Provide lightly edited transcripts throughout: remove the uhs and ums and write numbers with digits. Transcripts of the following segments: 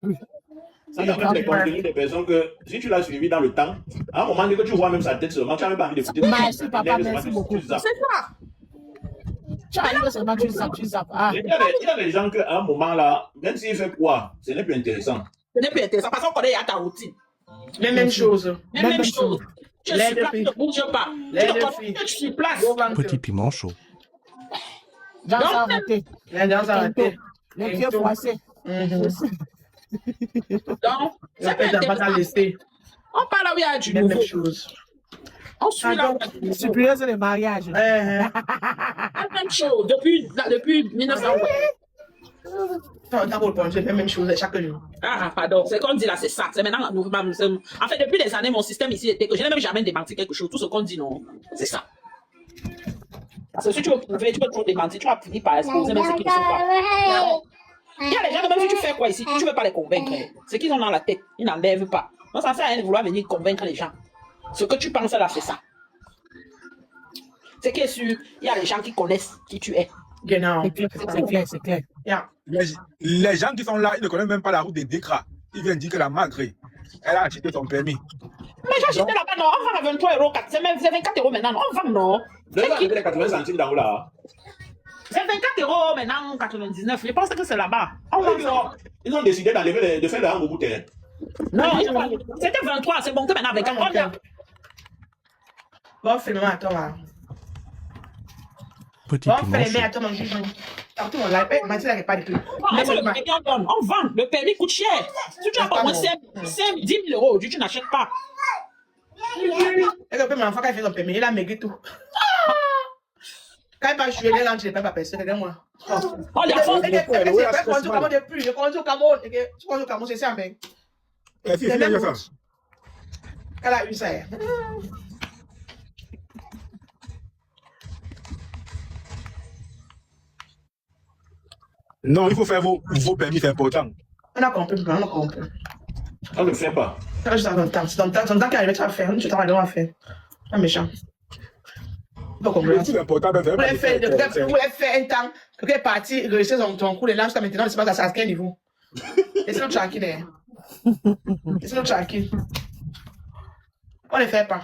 Oui. Ça Il y a même dépend. des contenus des personnes que, si tu l'as suivi dans le temps, à un moment donné que tu vois même sa tête seulement, tu n'as même pas envie d'écouter. Merci, papa, merci beaucoup. Tu zappes. C'est ça. Tu arrives seulement, tu zappes. Ah. Il y a des gens qu'à un moment là, même s'il fait quoi, ce n'est plus intéressant. Ce n'est plus intéressant parce qu'on connaît, il y a ta routine. Même chose. Même chose. Tu es sur place, tu ne bouges pas. Tu ne connais que tu es sur place. Petit piment chaud. Dans sa raté. Les pieds froissés. Donc, c'est pas intéressant. On parle là où il y a du nouveau. On suit là. Surprise de mariage. La même chose depuis 1900. D'abord, c'est la même chose chaque jour. Ah, pardon, c'est comme dit là, c'est ça. C'est maintenant, en fait, depuis des années, mon système ici était que je n'ai même jamais démenti quelque chose. Tout ce qu'on dit, non, c'est ça. Parce que si tu veux prouver, tu peux trop démentir, tu vas finir par exposer même ce qu'ils ne sont pas. Il y a les gens, même si tu fais quoi ici, tu ne veux pas les convaincre. Ce qu'ils ont dans la tête, ils n'enlèvent pas. Donc, ça sert à rien de vouloir venir convaincre les gens. Ce que tu penses là, c'est ça. C'est qui est sûr, il y a les gens qui connaissent qui tu es. C'est clair. Yeah. Les gens qui sont là, ils ne connaissent même pas la route des Décra. Ils viennent dire que la Maghré, elle a acheté son permis. Mais j'ai acheté là-bas, non, on vend à 23 €. C'est même 24 € maintenant, non, on vend, non. Vous avez les 80 centimes dans là. C'est 24 € maintenant, 99. Je pense que c'est là-bas. Ils ont décidé d'enlever, de faire le hango bouteille. Non, c'était 23, c'est monté maintenant avec 24. Bon, fais-le attends là. Petit piment chaud. Attends, mon juge. On vend, le permis coûte cher. Si tu as pas moins 10 000 €, tu n'achètes pas. Et mon enfant, quand il fait son permis, il a maigri tout. Quand il va jouer, il rentre, il ne paye pas personne, regarde-moi. Oh, il y a fond. Je conduis au Cameroun depuis. Je conduis au Cameroun. Tu conduis au Cameroun, c'est ça, mais. Elle a eu ça. Non, il faut faire vos permis, c'est important. On a compris, on a compris. On ne le fait pas. Ça va juste dans ton temps. C'est ton temps qui arrive, tu vas faire. Tu t'en vas faire. Un méchant. C'est important de faire. Vous voulez faire un temps, quelqu'un est parti, réussir ton coup de lance, maintenant, c'est pas à quel niveau. Laissez-nous tranquille. Laissez-nous tranquille. On ne le fait pas.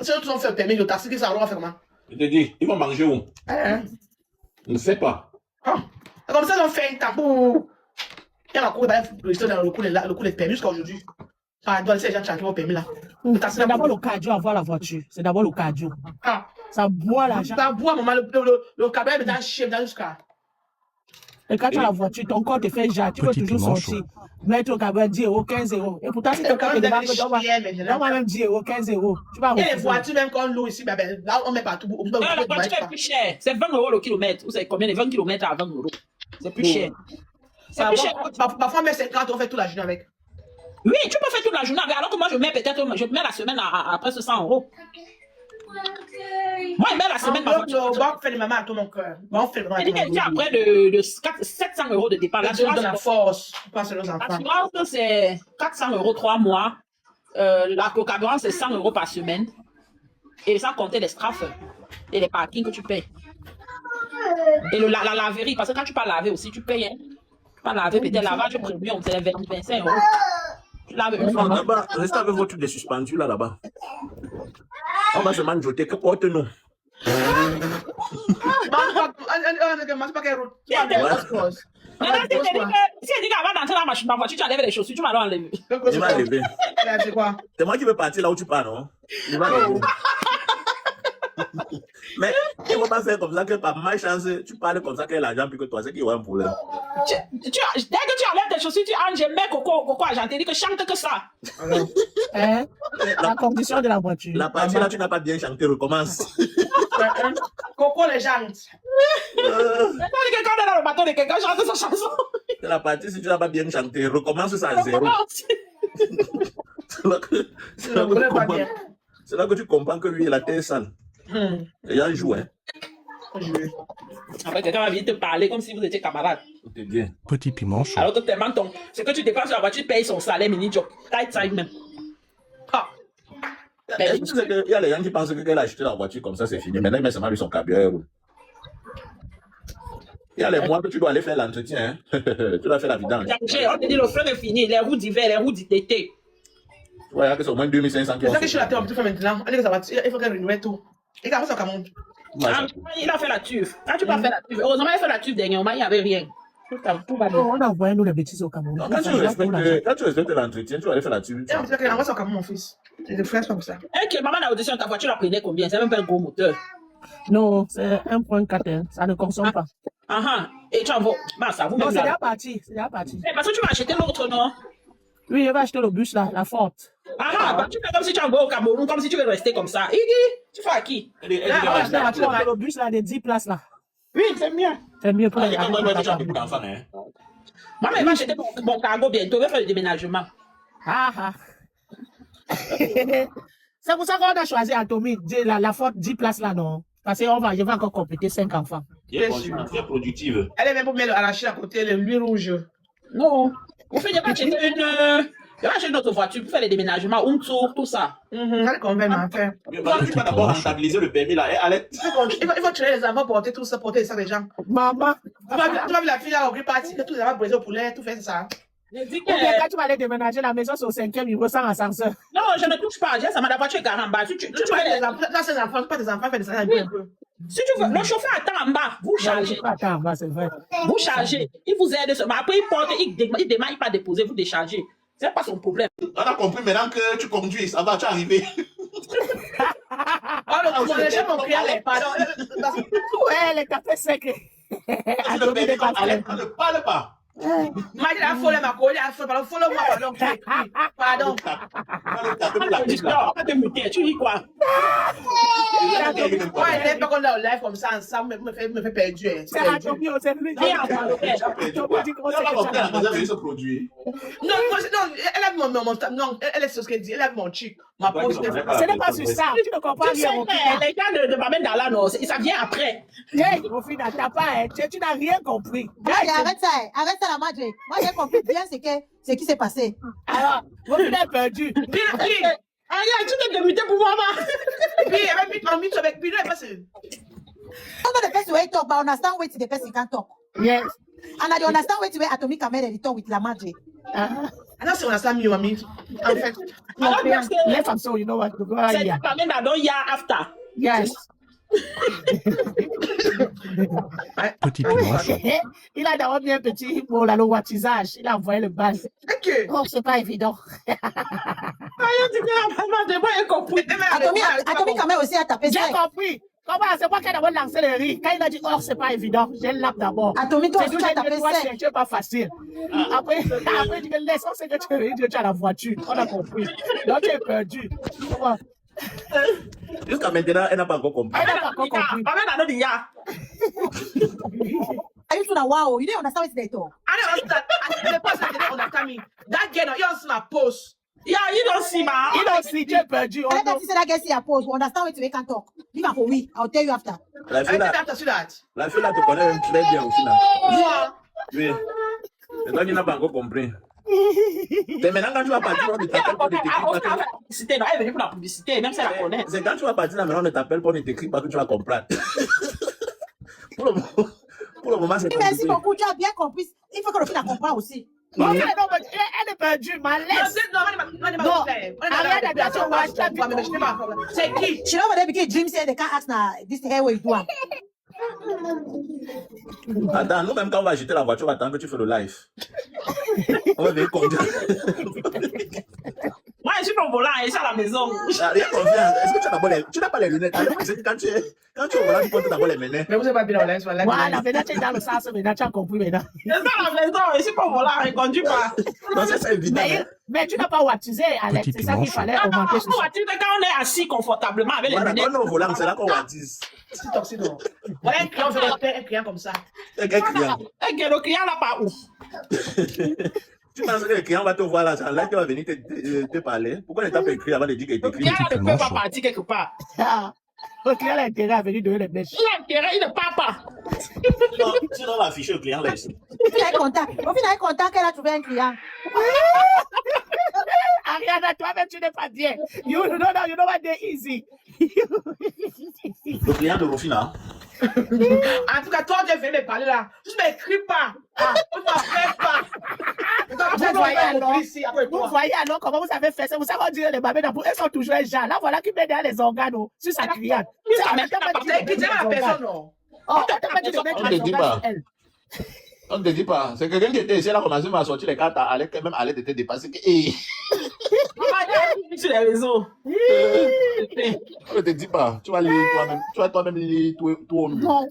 Si nous tous on fait le permis, le taxi, qui ça va faire comment? Je te dis, ils vont manger où? On ne fait pas. Comme ça, on fait un temps pour. Il y a un coup de le coup de permis jusqu'à aujourd'hui. Ah, doit laisser les gens tranquilles au permis là. C'est d'abord le cardio avoir la voiture. C'est d'abord le cardio. Ça boit l'argent. Ça boit, maman, le cardio est dans chef, dans jusqu'à. Et quand tu as la voiture, ton corps te fait genre, tu peux toujours sortir. Mettre au carburant 10 €, 15 €. Et pourtant, si tu as des banques, on va même 10 €, 15 €. Tu vas les voitures, même qu'on loue ici, là, on met partout. Non, la voiture est plus chère. C'est 20 € le kilomètre. Vous savez combien? Les 20 km à 20 €. C'est plus cher. C'est plus cher. Parfois, on met 50, on fait toute la journée avec. Oui, tu peux faire toute la journée avec. Alors que moi, je mets peut-être, je mets la semaine à presque 100 €. Moi, je mets la semaine. On fait les mamans à tout mon cœur. On fait le dit après de 700 € de départ. L'assurance de la force. L'assurance, c'est 400 € 3 mois. Le carburant, c'est 100 € par semaine. Et sans compter les strafes et les parkings que tu payes. Et la laverie, parce que quand tu peux laver aussi, tu payes. Tu peux laver, peut-être lavage premium, c'est 25 €. Tu laves une fois. Là-bas, restez avec votre truc de suspendu là-bas. On va se manjoter, que porte-nous. Si elle dit qu'avant d'entrer dans ma voiture, tu enlèves les chaussures, tu vas l'enlever. Il va lever. C'est quoi? C'est moi qui veux partir là où tu pars, non? Il va lever. Mais il ne faut pas faire comme ça que par malchance, tu parles comme ça qu'il y a l'argent plus que toi, c'est qu'il y aura un problème. Dès que tu enlèves tes chaussures, tu enlèves, je mets coco argenté, que chante que ça. La condition de la voiture. La partie là, tu n'as pas bien chanté, recommence. Coco les jantes. Quelqu'un est dans le bateau de quelqu'un chante sa chanson. C'est la partie, si tu n'as pas bien chanté, recommence ça à zéro. C'est là que tu comprends que lui, il a tête sale. Et il joue, hein. Après, quelqu'un va venir te parler comme si vous étiez camarades. Petit piment chaud. Alors que tellement ce que tu dépenses sur la voiture, tu payes son salaire mini-job. Tight time même. Il y a les gens qui pensent qu'elle a acheté la voiture comme ça, c'est fini. Maintenant, il met seulement lui son carburant. Il y a les mois que tu dois aller faire l'entretien. Hein. Tu dois faire la vidange. On te dit le feu est fini, les roues d'hiver, les roues d'été. Ouais, c'est au moins 2500 C'est ça que je suis là, on peut faire maintenant. Il faut qu'elle renouvelle tout. Et quand ça, Cameroun. Il a fait la tuve. Quand tu vas faire la tuve, heureusement, il a fait la tuve dernièrement, il n'y avait rien. Tout va bien. On a envoyé nous les bêtises au Cameroun. Quand tu respectes l'entretien, tu vas aller faire la tuve. Elle me dit qu'elle envoie ça au Cameroun, mon fils. C'est de frère, c'est pas pour ça. Et que maman, la audition, ta voiture la prenait combien? C'est même pas un gros moteur. Non, c'est 1.4, ça ne consomme pas. Et tu envoies. Bah, ça vous Non, même c'est là. déjà parti, c'est déjà parti. Parce que tu vas acheter l'autre, non? Oui, je vais acheter le bus là, la forte. Bah, tu fais comme si tu envoies au Cameroun, comme si tu veux rester comme ça. Tu fais à qui? Là, on va acheter le bus là, des 10 places là. Oui, c'est mieux. C'est mieux pour les Tu as beaucoup d'enfants, hein. Moi, je vais acheter mon cargo bientôt, je vais faire le déménagement. C'est pour ça qu'on a choisi Atomique, la forte 10 places là, non? Parce que je vais encore compléter 5 enfants. Très productive. Elle est même pour mettre à la chaîne à côté, l'huile rouge. Non. Vous faites pas acheter une autre voiture pour faire les déménagements, un tour, tout ça. Elle convainc ma frère. Tu vas d'abord rentabiliser le permis là. Il faut tuer les enfants, porter tout ça, porter ça des gens. Maman. Tu vas voir la fille là au parti, que tous les enfants brisés au poulet, tout fait ça. Ou bien quand tu vas aller déménager la maison, c'est au 5e niveau sans ascenseur. Non, je ne touche pas. Ça m'a la voiture est garée en bas. Tu veux des enfants, là c'est des enfants, pas des enfants, fais des enfants un peu. Si tu veux, le chauffeur attend en bas. Vous chargez. Le chauffeur attend en bas, c'est vrai. Vous chargez. Il vous aide. Mais après, il porte, il démarre, il pas déposer, vous déchargez. C'est pas son problème. On a compris maintenant que tu conduis, ça va, tu es arrivé. Les gens m'ont crié, pardon. Ouais, les cafés secs. On ne parle pas. Imagine la folle, ma collègue, la folle, follow-moi, pardon. Tu dis quoi? Ouais, elle n'est pas qu'on est en live comme ça, ensemble, me fait perdre. C'est Atomique, c'est lui. Non, elle est sur ce qu'elle dit, elle a mon chic. Ma pose, ce n'est pas sur ça, tu ne comprends rien. Les gars de Babel Dalla, non, ça vient après. Au final, tu n'as rien compris. Arrête ça la madre. Moi, j'ai compris bien ce qui s'est passé. Alors, vous êtes perdu. Ariane, tu t'es démuté pour moi, ma. Oui, avec lui, avec lui, elle passe. Under the person where talk, but understand what the person can talk. Yes. And I understand what where Atomique Camera they talk with la madre. I don't say understand you, mommy. In fact, let them so you know what to go on. C'est la même dans year after. Yes. Petit piment chaud. Il a d'abord mis un petit mot là, le wattisage. Il a envoyé le bal. Oh, c'est pas évident. Atomique Camera aussi a tapé ça. J'ai compris. Comment c'est moi qui ai d'abord lancé le riz. Quand il a dit, oh, c'est pas évident, j'ai le lap d'abord. Atomique, toi aussi, tu as tapé ça. C'est pas facile. Après, tu me laisses, on sait que tu as la voiture. On a compris. Donc, tu es perdu. Jusqu'à maintenant, elle n'a pas encore compris. Elle n'a pas encore compris. Are you tuna wow? You don't understand what they talk. I don't understand. The person didn't understand me. That girl, you don't see my post. Yeah, you don't see, ma. You don't see, tu es perdu. Let that say that girl see your post. We understand what they can talk. Leave her for we. I'll tell you after. La fille là te connaît même très bien au final. Oui. C'est toi qui n'as pas encore compris. C'est maintenant quand tu vas partir, on ne t'appelle pas, on ne t'écrit pas. Non, elle est venue pour la publicité, même si elle la connaît. C'est quand tu vas partir là, maintenant on ne t'appelle pas, on ne t'écrit pas que tu vas comprendre. Pour le moment, c'est pas. Merci beaucoup, tu as bien compris. Il faut que le film la comprenne aussi. Non, elle est perdue, ma laisse. Non, c'est qui? She know what they became dream say they can't ask now this hair where you do. Attends, nous-mêmes, quand on va acheter la voiture, on va attendre que tu fais le live. On va venir conduire. Moi, je suis pas au volant, je suis à la maison. Rien confiance. Est-ce que tu n'as pas les lunettes? Quand tu es au volant, tu portes d'abord les lunettes. Mais vous n'avez pas bien la voilà, maintenant tu es dans le sens, maintenant tu as compris maintenant. Je suis à la maison, je suis pas au volant, je ne conduis pas. Non, c'est évident. Mais tu n'as pas wattisé, Alex. C'est ça qu'il fallait augmenter. Quand on est assis confortablement avec les lunettes. Quand on est au volant, c'est là qu'on wattise. C'est toxique. Voilà un client, un client comme ça. Quel client? Le client là pas où? Tu penses que le client va te voir là, là qui va venir te parler. Pourquoi ne t'as pas écrit avant de dire qu'il t'écrit? Le client ne peut pas partir quelque part. Le client a intérêt à venir donner les bêches. Il a intérêt, il ne part pas. Sinon, on va afficher le client là ici. Au final, elle est content qu'elle a trouvé un client. Ariana, toi-même, tu n'es pas bien. You know what they're easy. Le client de Rufina. En tout cas, toi, tu es venu me parler là. Tu ne m'écris pas. Tu ne m'appelles pas. Vous voyez alors comment vous avez fait ça. Vous savez, on dirait les babés d'abord. Elles sont toujours gens. Là, voilà qui met derrière les organes sur sa cliente. Tu la personne, non? On ne te dit pas. On ne te dit pas. C'est quelqu'un qui était ici, elle a commencé à sortir les cartes, elle quand même allait te dépasser. Sur les réseaux. On ne te dit pas. Tu vas lire toi-même. Tu vas toi-même lire tout au mieux. Non,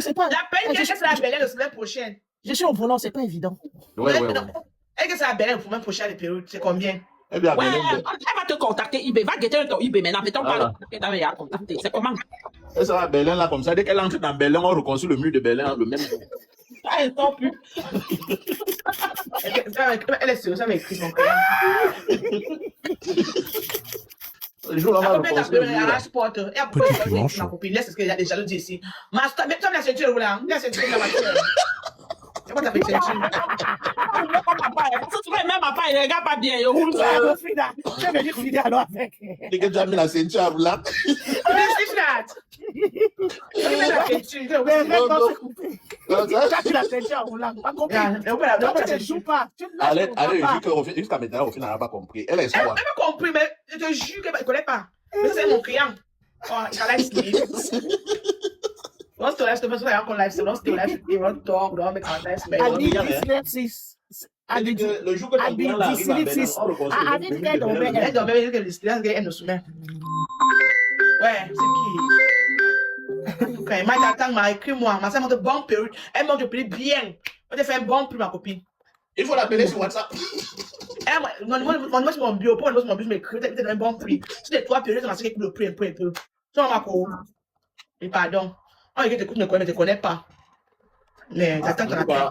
c'est pas. La peine qu'elle c'est la belle la semaine prochaine. Je suis au volant, c'est pas évident. Ouais. Est-ce que c'est la belle la semaine prochaine, les périodes? C'est combien? Eh bien, ouais, elle va te contacter, eBay. Va guetter ton eBay maintenant. Mettons pas le contacter. C'est comment? Elle sera à Berlin là comme ça. Dès qu'elle entre dans Berlin, on reconstruit le mur de Berlin le même jour. Ah, elle ne plus. Elle est sérieuse, ça m'écrit mon cœur. Le jour là, on va reconstruire le mur. Petit manchon. Ma copine, laisse ce qu'il y a déjà le dit ici. Master, mais tu as la ceinture là. La ceinture dans la voiture. C'est quoi ta petite ceinture? Parce que tu vois, même papa, il regarde pas bien. Il roule ça. Je vais dire Frida alors avec. Dès que tu as mis la ceinture à là. Qu'est-ce la ceinture à roulant. Pas compris. Tu ne joues pas. Allez, jusqu'à maintenant, au final, elle n'a pas compris. Elle est Elle quoi? n'a pas compris, mais je te jure qu'elle ne connaît pas. Mais ça, c'est mon client. Oh, il a live. Once to live, c'est pas encore live. C'est once to live, il va talk, on va mettre un live. Le jour que ton client arrive à Berlin, on reconstruit le mur de Berlin. Elle dormait, elle nous soumet. Ouais, c'est qui? Quand Mike attend, m'a écrit moi. Ma soeur montre bon perruque. Elle montre depuis bien. On te fait un bon prix, ma copine. Il faut l'appeler sur WhatsApp. Moi, c'est mon bio. Pour mon bio, je m'écris. T'as un bon prix. Si t'es trois perruques, on va le prix un peu. Tu vois, ma co. Et pardon. Oh, il t'écoute, ne te connaît pas. Mais t'attends ton appel.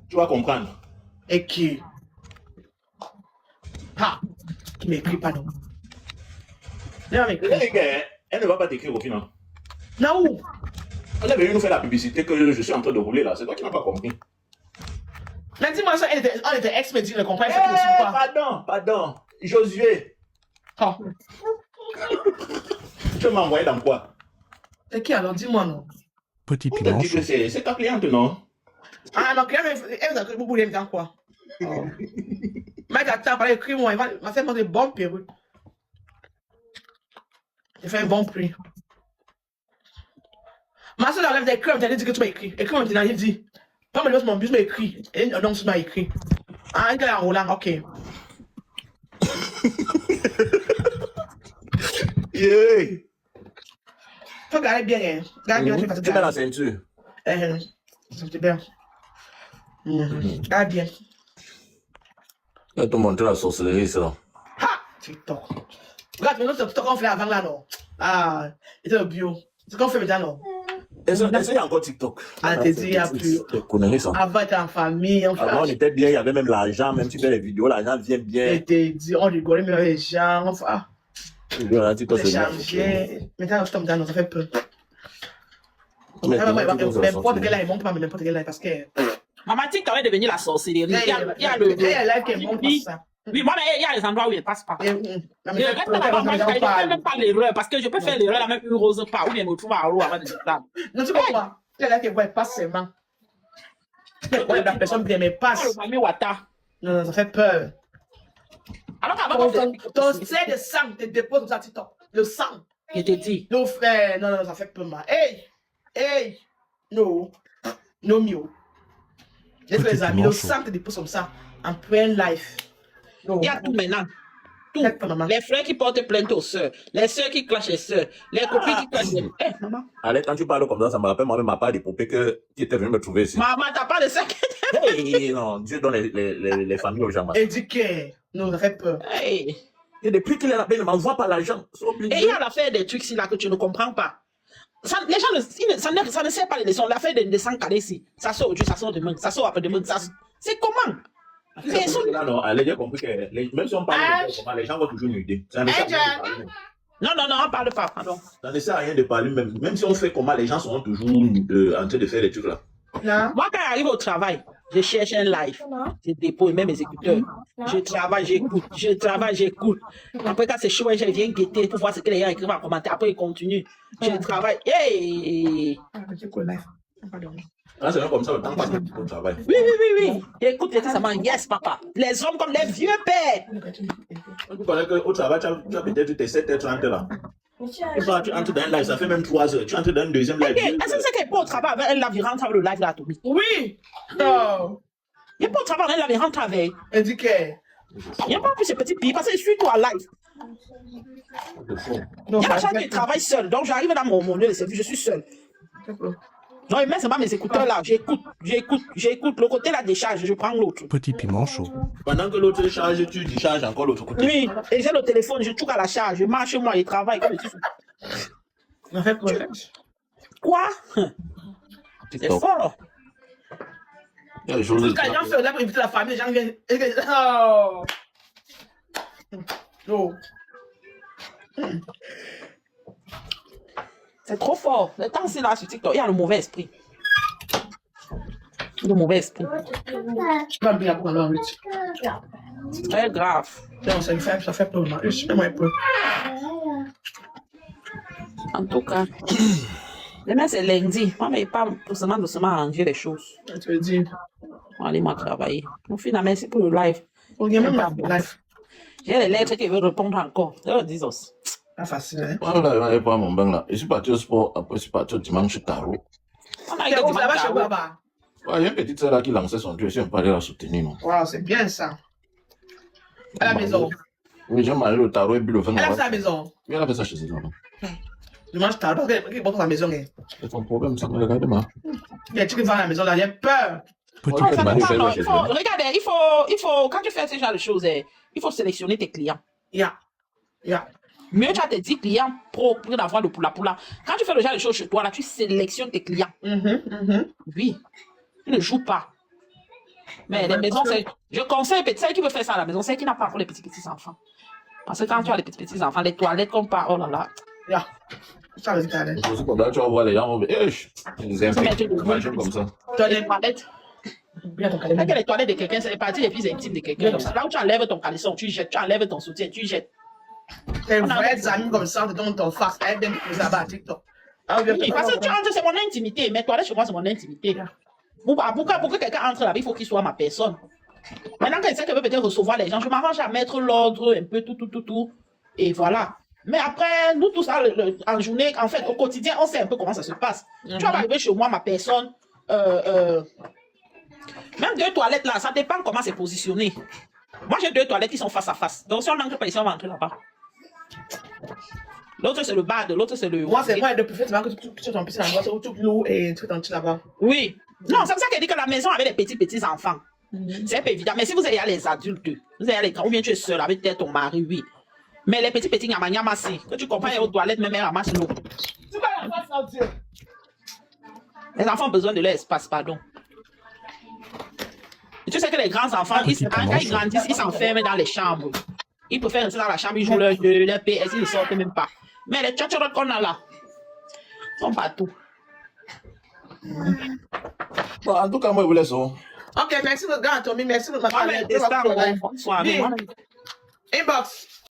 Tu vas comprendre. Et qui? Ah, tu m'écris pas, non? Elle ne va pas t'écrire au final. Non, où? Elle est venue nous faire la publicité que je suis en train de rouler là. C'est toi qui n'as pas compris. Mais dis-moi ça, on était ex, mais tu ne comprends pas. Pardon. Josué. Oh. Tu m'as envoyé dans quoi? C'est qui alors? Dis-moi, non? Petit On t'a dit manchon. que c'est ta cliente, non? Ah, ma cliente, elle a beaucoup d'aime dans quoi? Mec, attends, par écris-moi, il va faire des bons perruques. Il fait un bon prix. Ma soeur enlève des crèmes, t'as dit que tu m'as écrit. Écris maintenant, il dit. Pas me mon bus m'a écrit. Et donc, tu m'as écrit. Ah, il est en roulant, ok. Yeah! Faut garder bien, hein. Garde bien, Tu mets la ceinture. C'est bien. Garde bien. Je vais te montrer la sorcellerie, ça. Ha! TikTok. Regarde, mais nous, c'est TikTok qu'on fait avant là, non? Ah, c'est le bio. C'est qu'on fait maintenant, non? Essaye encore TikTok. Ah, t'es dit, il n'y a plus. Conneries, ça. Avant, t'es en famille, on fait. Avant, on était bien, il y avait même l'argent, même si tu fais les vidéos, l'argent vient bien. T'es dit, on rigolait, mais les gens, on fait. Ah, TikTok, c'est c'est bien. changé. Maintenant, je tombe dans, ça fait peur. Maintenant, N'importe quel live, montre pas, mais n'importe quel live, parce que. Maman TikTok est devenue la sorcellerie. Il y a le. Il y a le live qui montre ça. Oui, moi, mais il y a les endroits où il passe pas. Je Je ne fais même pas l'erreur parce que je peux faire l'erreur la même une rose pas ou bien me trouve à l'eau avant de dire ça. non, tu comprends? Il y a là qui voit pas seulement. La personne vient, mais passe. Non, ça fait peur. Alors qu'avant, Ton sel de sang te dépose sur ta TikTok. Le sang. je te dis. Non, frère, non, ça fait peur, mal. Hey, non, mieux. Les amis, le sang te dépose comme ça, en plein life. Il y a tout maintenant. Tout. Les frères qui portent plainte aux sœurs, les sœurs qui clashent les sœurs, les copines qui clashent les... Eh, maman. Allez, quand tu parles comme ça me rappelle moi-même ma part des poupées que tu étais venu me trouver ici. Maman, t'as pas de ça qui Hey, non, Dieu donne les familles aux gens. Éduqué. Non, ça fait peur. Hey. Et depuis qu'il est là-bas, il ne m'envoie pas l'argent. Et il y a l'affaire des trucs ici là que tu ne comprends pas. Ça, les gens, ça ne sert pas les leçons. L'affaire des 100 cadets ici. Ça sort aujourd'hui, ça sort demain, ça sort après-demain. C'est comment? Là, non, allez, j'ai compris que même si on parle de comment, les gens vont toujours nous aider. Ça ne sert à rien de parler. Non, on parle pas, pardon. Ça ne sert à rien de parler, même si on fait comment, les gens seront toujours en train de faire les trucs là. Non. Moi, quand j'arrive au travail, Je cherche un live. Je dépose même mes écouteurs. Je travaille, j'écoute. Je travaille, j'écoute. Après, quand c'est chaud, je viens guetter pour voir ce que les gens écrivent en commentaire. Après, ils continuent. Je travaille. Hey! Ah, c'est même comme ça, le temps passe au travail. Oui. Écoute, ça m'a yes, papa. Les hommes comme les vieux pères. Tu connais qu'au travail, tu as peut-être tes 7h30 là. Et toi, tu entres dans un live, ça fait même 3 heures. Tu entres dans un deuxième live. Est-ce que c'est qu'il n'est pas au travail avec un live, il rentre avec le live là, Toby? Oui. Non. Il n'est pas au travail avec un live, il rentre avec. Elle dit que. Il n'y a pas plus ce petit pays parce que je suis toi live. Non, Il y a la chance qu'il travaille seul. Donc, j'arrive dans mon lieu de service, je suis seul. Donc, il met seulement mes écouteurs là. J'écoute. Le côté la décharge, je prends l'autre. Petit piment chaud. Pendant que l'autre charge, tu décharges encore l'autre côté. Oui, et j'ai le téléphone, je touche à la charge, je marche chez moi, je travaille. En fait, Quoi? C'est fort. Il y a des choses. Quand les gens font là pour inviter la famille, les gens viennent. Oh. Oh. C'est trop fort. Le temps, c'est là sur TikTok. Il y a le mauvais esprit. Le mauvais esprit. Je peux bien pour aller en lutte. C'est très grave. Non, ça fait peur. Je suis moins peur. En tout cas, demain c'est lundi. Moi, mais pas doucement arranger les choses. Tu veux dire. On va aller moi travailler. Mon fils, merci pour le live. Regarde même la live. J'ai les lettres qui veulent répondre encore. C'est dis os. Pas facile, hein. Voilà, pas mon bain là. Je suis parti au sport, après je suis parti au dimanche tarot. On a T'es où là-bas chez Baba? Ouais, il y a une petite sœur là qui lançait son truc, je suis pas allé la soutenir, non. Wow, c'est bien ça. À la maison. Oui, j'ai marié le tarot et puis le vin. Elle a fait à la maison. Oui, elle a fait ça chez elle. Je mange tard parce qu'elle est bonne à la maison. C'est ton problème, ça me regarde mal. Il y a des trucs qui vont à la maison là, j'ai peur. Petit Non, ça piment dépend, chaud. non. Regardez, il faut, quand tu fais ce genre de choses, il faut sélectionner tes clients. Yeah. Mieux tu as tes 10 clients pro pour d'avoir le poula. Quand tu fais le genre de choses chez toi, là, tu sélectionnes tes clients. Oui. Tu ne joues pas. Mais les maisons, je conseille, celle qui veut faire ça à la maison, celle qui n'a pas pour les petits enfants. Parce que quand tu as les petits enfants, les toilettes comme pas, oh là là. Yeah. Ça veut dire C'est aussi comme là, tu vas voir les gens, ils infectent, imagine comme ça. Les toilettes. Avec les toilettes de quelqu'un, c'est les parties les plus intimes de quelqu'un. C'est là où tu enlèves ton caleçon, tu jettes, tu enlèves ton soutien, tu jettes. Tes vrais amis comme ça, te donnent ton face, elle vient te poser là-bas à TikTok. Oui, parce que tu entres, c'est mon intimité. Mais toilettes chez moi, c'est mon intimité. Pour que quelqu'un entre là, il faut qu'il soit ma personne. Maintenant, quand il sait qu'elle veut peut-être recevoir les gens, je m'arrange à mettre l'ordre, un peu tout. Et voilà. Mais après, nous tous, en journée, en fait, au quotidien, on sait un peu comment ça se passe. Tu vas arriver chez moi, ma personne, même 2 toilettes là, ça dépend comment c'est positionné. Moi, j'ai 2 toilettes qui sont face à face. Donc, si on n'entre pas ici, on va entrer là-bas. L'autre, c'est le bas, l'autre, c'est le... Moi, c'est moi, de préférence que tu t'en pisses là-bas, c'est tout l'eau et tu t'en tires là-bas. Oui. Non, c'est pour ça qu'elle dit que la maison avec les petits enfants. C'est un peu évident. Mais si vous avez les adultes, vous avez les grands, ou bien tu es seul avec peut-être ton mari, oui. Mais les petits nyama si. Que tu comprends, aux toilettes, même elle ramasse l'eau. Les enfants ont besoin de leur espace, pardon. Et tu sais que les grands enfants, quand ils grandissent, ils s'enferment dans les chambres. Ils préfèrent rester dans la chambre, ils jouent leur jeu, leur PS, ils ne sortent même pas. Mais les tchatchorotes qu'on a là, sont partout. Bon, en tout cas, moi, je vous laisse. Ok, merci notre gars, Tommy, merci notre Moi, mais des stars, matin. bonsoir. Inbox.